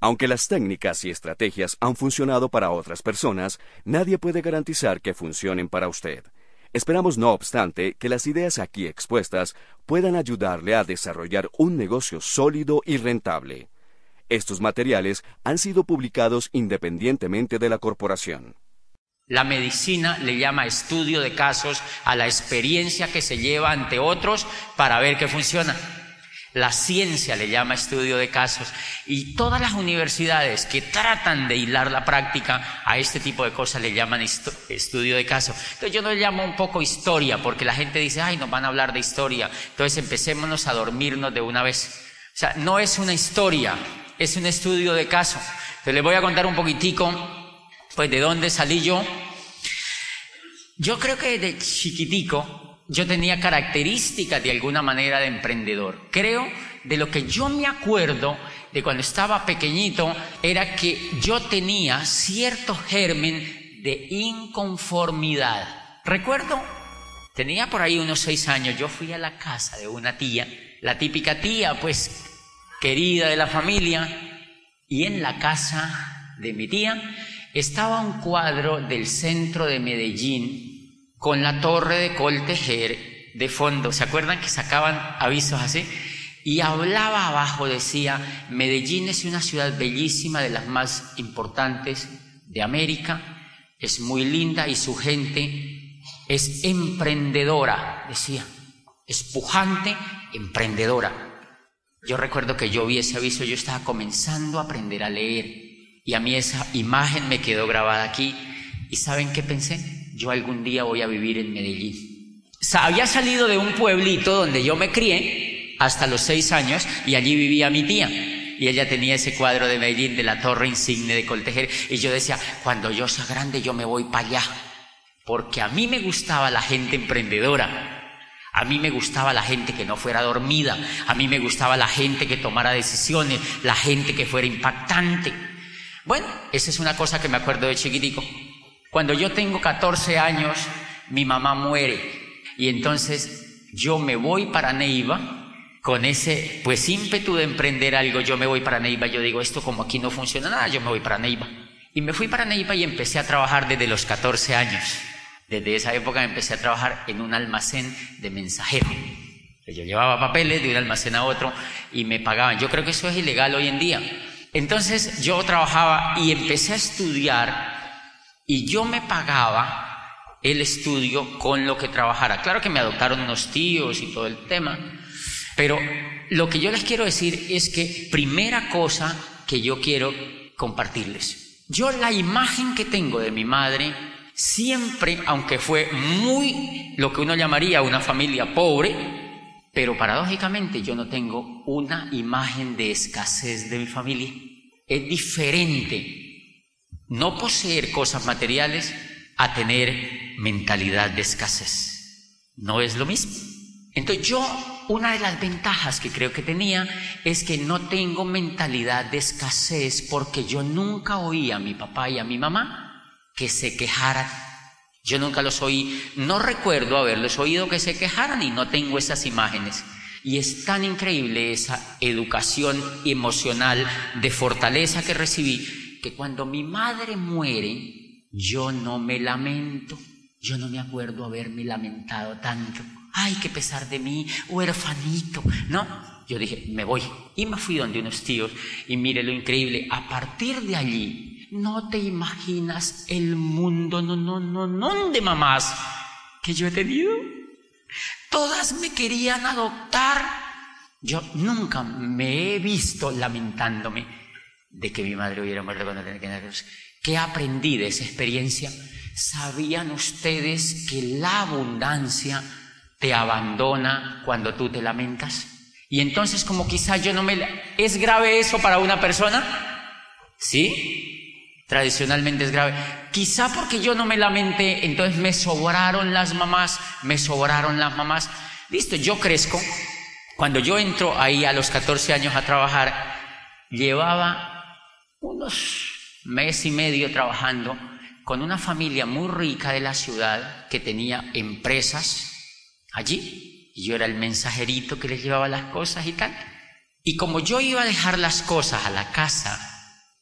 Aunque las técnicas y estrategias han funcionado para otras personas, nadie puede garantizar que funcionen para usted. Esperamos, no obstante, que las ideas aquí expuestas puedan ayudarle a desarrollar un negocio sólido y rentable. Estos materiales han sido publicados independientemente de la corporación. La medicina le llama estudio de casos a la experiencia que se lleva ante otros para ver qué funciona. La ciencia le llama estudio de casos, y todas las universidades que tratan de hilar la práctica a este tipo de cosas le llaman estudio de casos. Entonces yo no le llamo un poco historia, porque la gente dice, ay, nos van a hablar de historia, entonces empecémonos a dormirnos de una vez. O sea, no es una historia, es un estudio de caso. Entonces les voy a contar un poquitico, pues, de dónde salí yo. Yo creo que desde chiquitico yo tenía características de alguna manera de emprendedor. Creo, de lo que yo me acuerdo de cuando estaba pequeñito, era que yo tenía cierto germen de inconformidad. Recuerdo, tenía por ahí unos 6 años, yo fui a la casa de una tía, la típica tía, pues, querida de la familia, y en la casa de mi tía estaba un cuadro del centro de Medellín con la torre de Coltejer de fondo. ¿Se acuerdan que sacaban avisos así? Y hablaba abajo, decía, Medellín es una ciudad bellísima, de las más importantes de América, es muy linda y su gente es emprendedora, decía, es pujante, emprendedora. Yo recuerdo que yo vi ese aviso, yo estaba comenzando a aprender a leer, y a mí esa imagen me quedó grabada aquí. ¿Y saben qué pensé? Yo algún día voy a vivir en Medellín. Había salido de un pueblito donde yo me crié hasta los 6 años, y allí vivía mi tía, y ella tenía ese cuadro de Medellín, de la torre insigne de Coltejer, y yo decía, cuando yo sea grande yo me voy para allá, porque a mí me gustaba la gente emprendedora, a mí me gustaba la gente que no fuera dormida, a mí me gustaba la gente que tomara decisiones, la gente que fuera impactante. Bueno, esa es una cosa que me acuerdo de chiquitico. Cuando yo tengo 14 años, mi mamá muere, y entonces yo me voy para Neiva con ese, pues, ímpetu de emprender algo. Yo me voy para Neiva, yo digo, esto como aquí no funciona nada, yo me voy para Neiva. Y me fui para Neiva y empecé a trabajar desde los 14 años. Desde esa época empecé a trabajar en un almacén de mensajero. Yo llevaba papeles de un almacén a otro y me pagaban. Yo creo que eso es ilegal hoy en día. Entonces yo trabajaba y empecé a estudiar, y yo me pagaba el estudio con lo que trabajara. Claro que me adoptaron unos tíos y todo el tema, pero lo que yo les quiero decir es que, primera cosa que yo quiero compartirles, yo la imagen que tengo de mi madre, siempre, aunque fue muy, lo que uno llamaría una familia pobre, pero paradójicamente yo no tengo una imagen de escasez de mi familia. Es diferente no poseer cosas materiales a tener mentalidad de escasez. No es lo mismo. Entonces una de las ventajas que creo que tenía es que no tengo mentalidad de escasez, porque yo nunca oí a mi papá y a mi mamá que se quejaran. Yo nunca los oí, no recuerdo haberlos oído que se quejaran, y no tengo esas imágenes. Y es tan increíble esa educación emocional de fortaleza que recibí, que cuando mi madre muere, yo no me lamento. Yo no me acuerdo haberme lamentado tanto. Ay, qué pesar de mí, huerfanito. No, yo dije, me voy. Y me fui donde unos tíos, y mire lo increíble, a partir de allí, no te imaginas el mundo, no de mamás que yo he tenido. Todas me querían adoptar. Yo nunca me he visto lamentándome de que mi madre hubiera muerto cuando tenía que nacer. ¿Qué aprendí de esa experiencia? ¿Sabían ustedes que la abundancia te abandona cuando tú te lamentas? Y entonces, como quizá yo no me... ¿Es grave eso para una persona? ¿Sí? Tradicionalmente es grave. Quizá porque yo no me lamenté, entonces me sobraron las mamás. Listo, yo crezco. Cuando yo entro ahí a los 14 años a trabajar, llevaba unos mes y medio trabajando con una familia muy rica de la ciudad que tenía empresas allí, y yo era el mensajerito que les llevaba las cosas y tal. Y como yo iba a dejar las cosas a la casa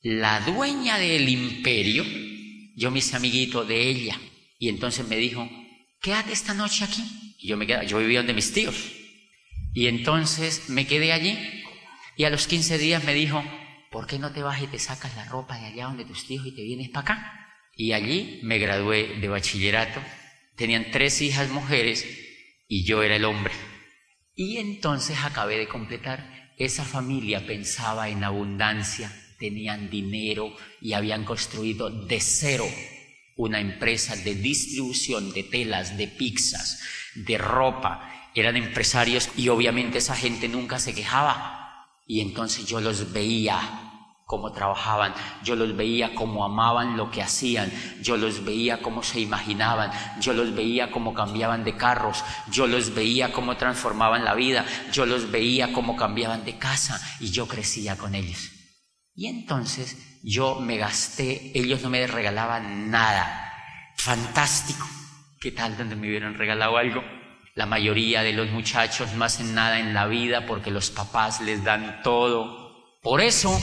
La dueña del imperio, yo me hice amiguito de ella. Y entonces me dijo, quédate esta noche aquí. Y yo vivía donde mis tíos. Y entonces me quedé allí. Y a los 15 días me dijo, ¿por qué no te vas y te sacas la ropa de allá donde tus tíos y te vienes para acá? Y allí me gradué de bachillerato. Tenían 3 hijas mujeres y yo era el hombre. Y entonces acabé de completar. Esa familia pensaba en abundancia, tenían dinero y habían construido de cero una empresa de distribución de telas, de pizzas, de ropa. Eran empresarios y obviamente esa gente nunca se quejaba. Y entonces yo los veía cómo trabajaban, yo los veía cómo amaban lo que hacían, yo los veía cómo se imaginaban, yo los veía cómo cambiaban de carros, yo los veía cómo transformaban la vida, yo los veía cómo cambiaban de casa y yo crecía con ellos. Y entonces yo me gasté, ellos no me regalaban nada. Fantástico. ¿Qué tal donde me hubieran regalado algo? La mayoría de los muchachos no hacen nada en la vida porque los papás les dan todo. Por eso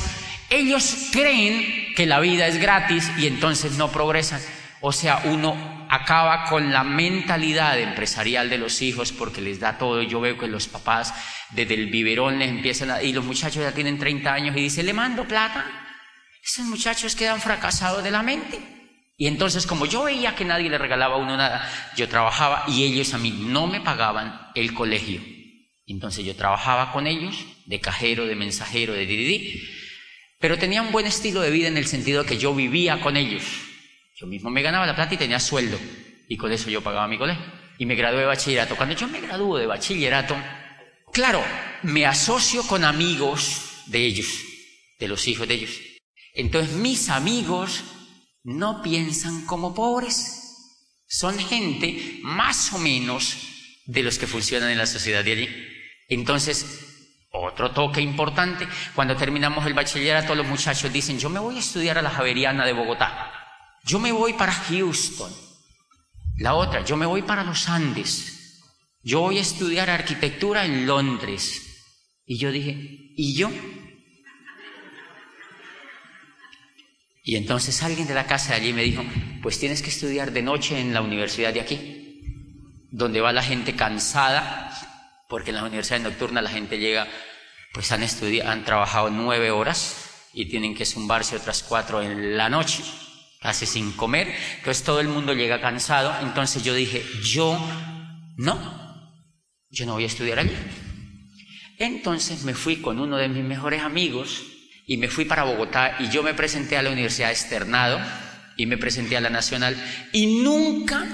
ellos creen que la vida es gratis y entonces no progresan. O sea, uno acaba con la mentalidad empresarial de los hijos porque les da todo. Yo veo que los papás desde el biberón les empiezan y los muchachos ya tienen 30 años y dicen, le mando plata. Esos muchachos quedan fracasados de la mente. Y entonces, como yo veía que nadie le regalaba a uno nada, yo trabajaba y ellos a mí no me pagaban el colegio. Entonces yo trabajaba con ellos, de cajero, de mensajero, de dididí, pero tenía un buen estilo de vida en el sentido que yo vivía con ellos. Yo mismo me ganaba la plata y tenía sueldo, y con eso yo pagaba mi colegio. Y me gradué de bachillerato. Cuando yo me gradúo de bachillerato, claro, me asocio con amigos de ellos, de los hijos de ellos. Entonces mis amigos no piensan como pobres, son gente más o menos de los que funcionan en la sociedad de allí. Entonces, otro toque importante, cuando terminamos el bachillerato los muchachos dicen, yo me voy a estudiar a la Javeriana de Bogotá, yo me voy para Houston, la otra, yo me voy para los Andes, yo voy a estudiar arquitectura en Londres. Y yo dije, ¿y yo? Y entonces alguien de la casa de allí me dijo, pues tienes que estudiar de noche en la universidad de aquí, donde va la gente cansada, porque en las universidades nocturnas la gente llega, pues han trabajado 9 horas y tienen que zumbarse otras 4 en la noche, casi sin comer, entonces todo el mundo llega cansado. Entonces yo dije, yo no voy a estudiar allí. Entonces me fui con uno de mis mejores amigos y me fui para Bogotá y yo me presenté a la Universidad Externado y me presenté a la Nacional y nunca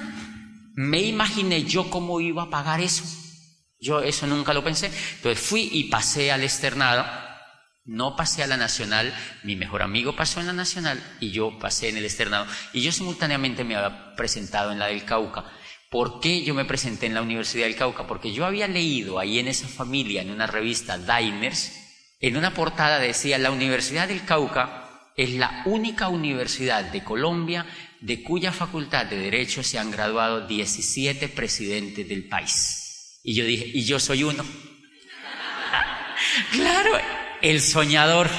me imaginé yo cómo iba a pagar eso. Yo eso nunca lo pensé. Entonces fui y pasé al Externado, no pasé a la Nacional, mi mejor amigo pasó en la Nacional y yo pasé en el Externado. Y yo simultáneamente me había presentado en la del Cauca. ¿Por qué yo me presenté en la Universidad del Cauca? Porque yo había leído ahí en esa familia, en una revista Diners, en una portada decía, la Universidad del Cauca es la única universidad de Colombia de cuya facultad de Derecho se han graduado 17 presidentes del país. Y yo dije, y yo soy uno. Claro, el soñador.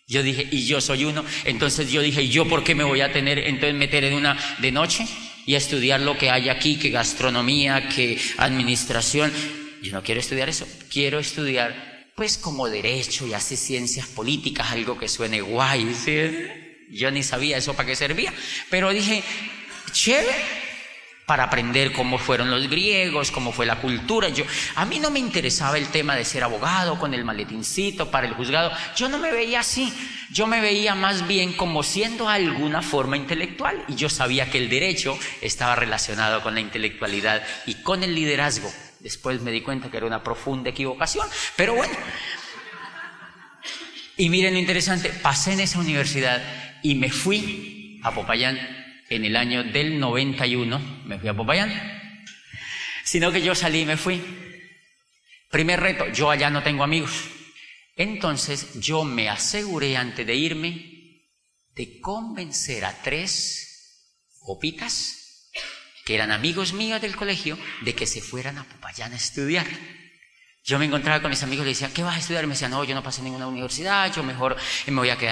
Yo dije, y yo soy uno. Entonces yo dije, ¿y yo por qué me voy a meter en una de noche y a estudiar lo que hay aquí, que gastronomía, que administración? Yo no quiero estudiar eso, quiero estudiar pues como derecho y así ciencias políticas, algo que suene guay, ¿sí? Yo ni sabía eso para qué servía, pero dije, chévere, para aprender cómo fueron los griegos, cómo fue la cultura. A mí no me interesaba el tema de ser abogado con el maletincito para el juzgado, yo no me veía así, yo me veía más bien como siendo alguna forma intelectual y yo sabía que el derecho estaba relacionado con la intelectualidad y con el liderazgo. Después me di cuenta que era una profunda equivocación, pero bueno. Y miren lo interesante, pasé en esa universidad y me fui a Popayán en el año del 91, me fui a Popayán, sino que yo salí y me fui. Primer reto, yo allá no tengo amigos. Entonces yo me aseguré antes de irme de convencer a 3 copitas que eran amigos míos del colegio, de que se fueran a Popayán a estudiar. Yo me encontraba con mis amigos y les decía, ¿qué vas a estudiar? Me decían, no, yo no pasé en ninguna universidad, yo mejor me voy a quedar